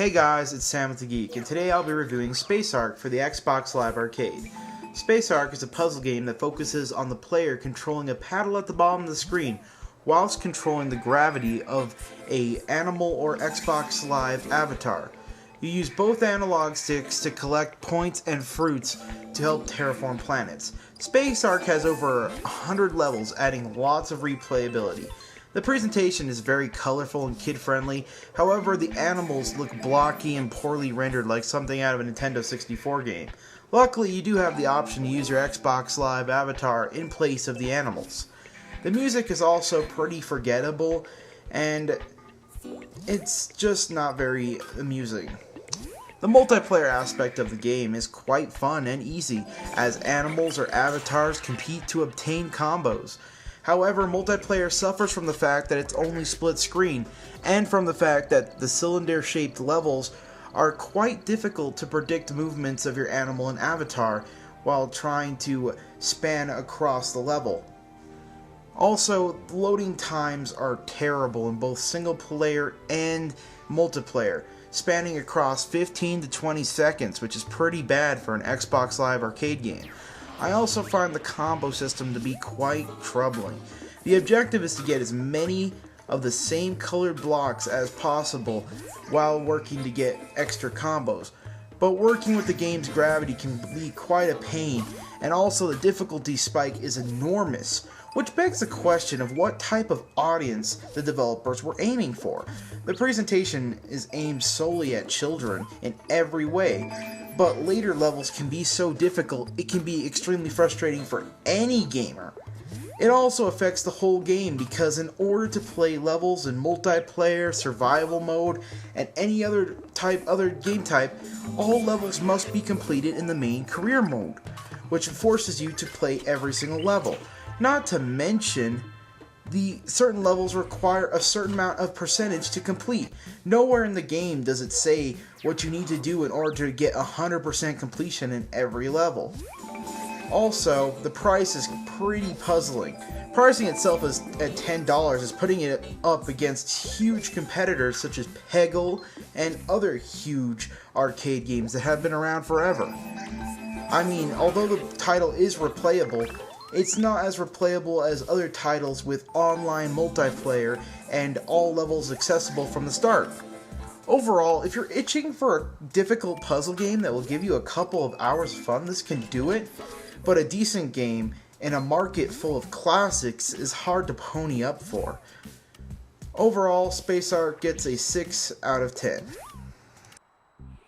Hey guys, it's Sam with the Geek, and today I'll be reviewing Space Ark for the Xbox Live Arcade. Space Ark is a puzzle game that focuses on the player controlling a paddle at the bottom of the screen, whilst controlling the gravity of an animal or Xbox Live avatar. You use both analog sticks to collect points and fruits to help terraform planets. Space Ark has over 100 levels, adding lots of replayability. The presentation is very colorful and kid-friendly, however the animals look blocky and poorly rendered like something out of a Nintendo 64 game. Luckily, you do have the option to use your Xbox Live avatar in place of the animals. The music is also pretty forgettable, and it's just not very amusing. The multiplayer aspect of the game is quite fun and easy, as animals or avatars compete to obtain combos. However, multiplayer suffers from the fact that it's only split screen, and from the fact that the cylinder-shaped levels are quite difficult to predict movements of your animal and avatar while trying to span across the level. Also, loading times are terrible in both single player and multiplayer, spanning across 15 to 20 seconds, which is pretty bad for an Xbox Live Arcade game. I also find the combo system to be quite troubling. The objective is to get as many of the same colored blocks as possible while working to get extra combos. But working with the game's gravity can be quite a pain, and also the difficulty spike is enormous, which begs the question of what type of audience the developers were aiming for. The presentation is aimed solely at children in every way, but later levels can be so difficult it can be extremely frustrating for any gamer. It also affects the whole game because in order to play levels in multiplayer, survival mode, and any other game type, all levels must be completed in the main career mode, which forces you to play every single level. Not to mention, the certain levels require a certain amount of percentage to complete. Nowhere in the game does it say what you need to do in order to get 100% completion in every level. Also, the price is pretty puzzling. Pricing itself is at $10 is putting it up against huge competitors such as Peggle and other huge arcade games that have been around forever. I mean, although the title is replayable, it's not as replayable as other titles with online multiplayer and all levels accessible from the start. Overall, if you're itching for a difficult puzzle game that will give you a couple of hours of fun, this can do it, but a decent game in a market full of classics is hard to pony up for. Overall, Space Ark gets a 6 out of 10.